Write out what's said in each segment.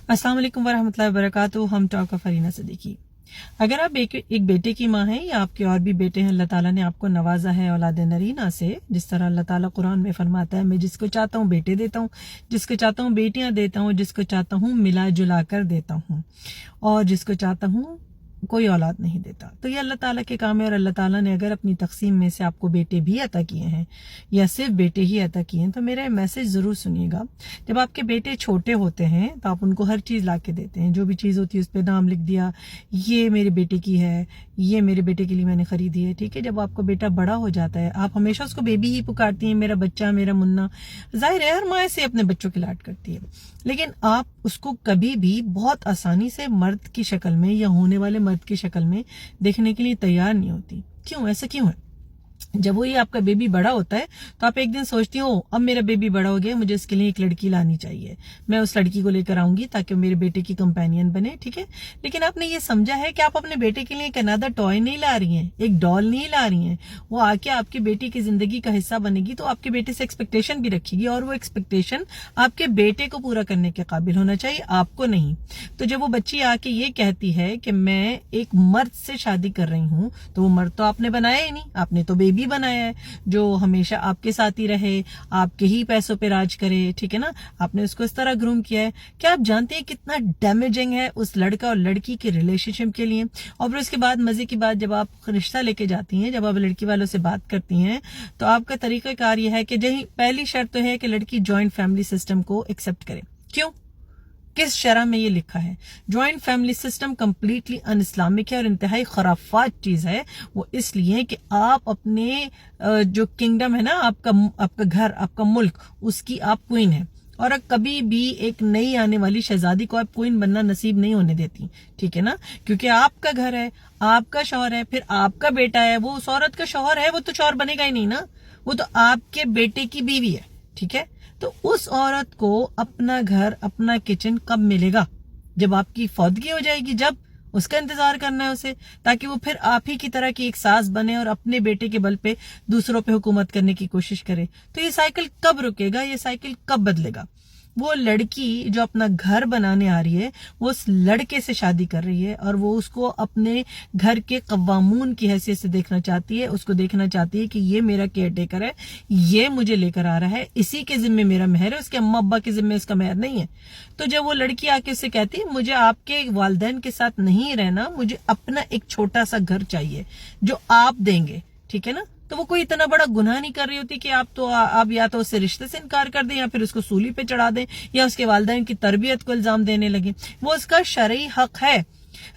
अस्सलाम वालेकुम वरहमतुल्लाहि वबरकातुहू। हम टॉक ऑफ अरीना सिद्दीकी। अगर आप एक बेटे की माँ हैं या आपके और भी बेटे हैं, अल्लाह ताला ने आपको नवाजा है औलाद नरीना से, जिस तरह अल्लाह ताला कुरान में फरमाता है, मैं जिसको चाहता हूँ बेटे देता हूँ, जिसको चाहता हूँ बेटियां देता हूँ, जिसको चाहता हूँ मिला जुला कर देता हूँ, और जिसको चाहता हूँ कोई औलाद नहीं देता। तो ये अल्लाह ताला के काम है। और अल्लाह ताला ने अगर अपनी तकसीम में से आपको बेटे भी अता किए हैं या सिर्फ बेटे ही अता किए हैं, तो मेरा मैसेज ज़रूर सुनिएगा। जब आपके बेटे छोटे होते हैं तो आप उनको हर चीज़ ला के देते हैं, जो भी चीज़ होती है उस पर नाम लिख दिया, ये मेरे बेटे की है, ये मेरे बेटे के लिए मैंने खरीदी है, ठीक है। जब आपका बेटा बड़ा हो जाता है, आप हमेशा उसको बेबी ही पुकारती हैं, मेरा बच्चा, मेरा मुन्ना। जाहिर है हर माँ से अपने बच्चों की लाड करती है, लेकिन आप उसको कभी भी बहुत आसानी से मर्द की शक्ल में या होने वाले मर्द की शक्ल में देखने के लिए तैयार नहीं होती। क्यों, ऐसा क्यों है? जब वो ये आपका बेबी बड़ा होता है तो आप एक दिन सोचती हो, अब मेरा बेबी बड़ा हो गया, मुझे इसके लिए एक लड़की लानी चाहिए, मैं उस लड़की को लेकर आऊंगी ताकि मेरे बेटे की कंपेनियन बने, ठीक है। लेकिन आपने ये समझा है कि आप अपने बेटे के लिए एक अनदर टॉय नहीं ला रही हैं, एक डॉल नहीं ला रही हैं। वो आके आपकी बेटी की जिंदगी का हिस्सा बनेगी तो आपके बेटे से एक्सपेक्टेशन भी रखेगी, और वो एक्सपेक्टेशन आपके बेटे को पूरा करने के काबिल होना चाहिए, आपको नहीं। तो जब वो बच्ची आके ये कहती है कि मैं एक मर्द से शादी कर रही हूँ, तो वो मर्द तो आपने बनाया ही नहीं, आपने तो बेबी बनाया है जो हमेशा आपके साथ ही रहे, आपके ही पैसों पे राज करे, ठीक है ना। आपने उसको इस तरह ग्रूम किया है। क्या आप जानते हैं कितना डैमेजिंग है उस लड़का और लड़की के रिलेशनशिप के लिए? और फिर उसके बाद मजे की बात, जब आप रिश्ता लेके जाती हैं, जब आप लड़की वालों से बात करती हैं, तो आपका तरीकाकार यह है कि पहली शर्त तो है कि लड़की ज्वाइंट फैमिली सिस्टम को एक्सेप्ट करे। क्यों, किस शरह में ये लिखा है? ज्वाइंट फैमिली सिस्टम कंप्लीटली अन इस्लामिक है और इंतहाई खराफात चीज है। वो इसलिए कि आप अपने जो किंगडम है ना, आपका घर, आपका मुल्क, उसकी आप क्वीन है, और कभी भी एक नई आने वाली शहजादी को आप क्वीन बनना नसीब नहीं होने देती, ठीक है ना। क्योंकि आपका घर है, आपका शौहर है, फिर आपका बेटा है, वो उस औरत का शौहर है, वो तो शौहर बनेगा ही नहीं ना, वो तो आपके बेटे की बीवी है, ठीक है। तो उस औरत को अपना घर, अपना किचन कब मिलेगा? जब आपकी फौतगी हो जाएगी, जब उसका इंतजार करना है उसे, ताकि वो फिर आप ही की तरह की एक सास बने और अपने बेटे के बल पे दूसरों पे हुकूमत करने की कोशिश करे। तो ये साइकिल कब रुकेगा, ये साइकिल कब बदलेगा? वो लड़की जो अपना घर बनाने आ रही है, वो उस लड़के से शादी कर रही है और वो उसको अपने घर के कव्वामून की हैसियत से देखना चाहती है। उसको देखना चाहती है कि ये मेरा केयर टेकर है, ये मुझे लेकर आ रहा है, इसी के जिम्मे मेरा मेहर है, उसके अम्मा अब्बा के जिम्मे इसका मेहर नहीं है। तो जब वो लड़की आके उससे कहती है मुझे आपके वालिदैन के साथ नहीं रहना, मुझे अपना एक छोटा सा घर चाहिए जो आप देंगे, ठीक है ना, तो वो कोई इतना बड़ा गुनाह नहीं कर रही होती कि आप या तो उससे रिश्ते से इनकार कर दें, या फिर उसको सूली पे चढ़ा दें, या उसके वालिदैन की तरबियत को इल्जाम देने लगे। वो उसका शरई हक है।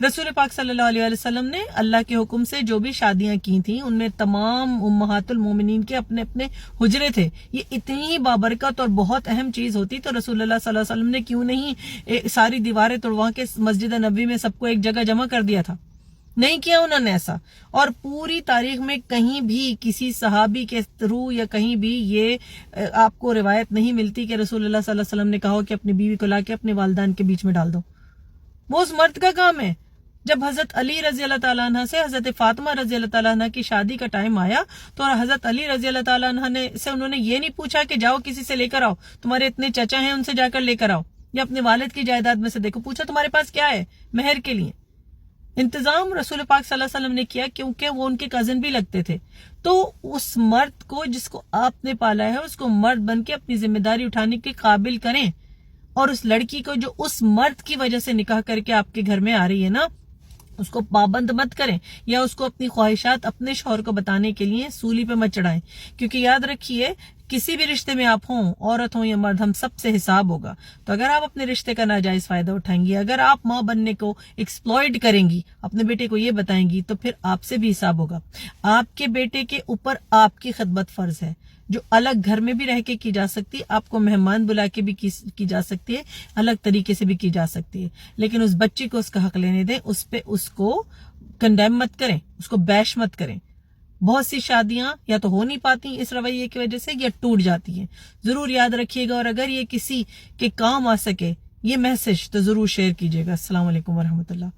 रसूल पाक सल्लल्लाहु अलैहि वसल्लम ने अल्लाह के हुक्म से जो भी शादियां की थी, उनमें तमाम उम्महातुल मोमिनीन के अपने अपने हुजरे थे। ये इतनी ही बाबरकत और बहुत अहम चीज होती तो रसूलुल्लाह सल्लल्लाहु अलैहि वसल्लम ने क्यों नहीं सारी दीवारें तोड़वा के मस्जिद नबवी में सबको एक जगह जमा कर दिया था? नहीं किया उन्होंने ऐसा। और पूरी तारीख में कहीं भी किसी सहाबी के थ्रू या कहीं भी ये आपको रिवायत नहीं मिलती कि रसूलुल्लाह सल्लल्लाहु अलैहि वसल्लम ने कहा कि अपनी बीवी को लाके अपने वालिदैन के बीच में डाल दो। वो उस मर्द का काम है। जब हजरत अली रजी अल्लाह तआला अन्हा से हजरत फातिमा रजी अल्लाह तआला अन्हा की शादी का टाइम आया, तो हजरत अली रजी अल्लाह तआला अन्हा ने से उन्होंने ये नहीं पूछा कि जाओ किसी से लेकर आओ, तुम्हारे इतने चचा हैं उनसे जाकर लेकर आओ, या अपने वालिद की जायदाद में से देखो, पूछा तुम्हारे पास क्या है मेहर के लिए। इंतजाम रसूल पाक सल्लल्लाहु अलैहि वसल्लम ने किया, क्योंकि वो उनके कजिन भी लगते थे। तो उस मर्द को जिसको आपने पाला है, उसको मर्द बन के अपनी जिम्मेदारी उठाने के काबिल करें, और उस लड़की को जो उस मर्द की वजह से निकाह करके आपके घर में आ रही है ना, उसको पाबंद मत करें, या उसको अपनी ख्वाहिशात अपने शौहर को बताने के लिए सूली पे मत चढ़ाएं। क्योंकि याद रखिए, किसी भी रिश्ते में आप हों, औरत हो या मर्द, हम सबसे हिसाब होगा। तो अगर आप अपने रिश्ते का नाजायज फायदा उठाएंगी, अगर आप माँ बनने को एक्सप्लॉइट करेंगी, अपने बेटे को ये बताएंगी, तो फिर आपसे भी हिसाब होगा। आपके बेटे के ऊपर आपकी खिदमत फर्ज है, जो अलग घर में भी रह के की जा सकती है, आपको मेहमान बुला के भी की जा सकती है, अलग तरीके से भी की जा सकती है। लेकिन उस बच्ची को उसका हक लेने दें, उस पे उसको कंडेम मत करें, उसको बैश मत करें। बहुत सी शादियां या तो हो नहीं पाती इस रवैये की वजह से, या टूट जाती हैं। जरूर याद रखिएगा, और अगर ये किसी के काम आ सके ये मैसेज, तो जरूर शेयर कीजिएगा। अस्सलाम वालेकुम वरहमतुल्लाह।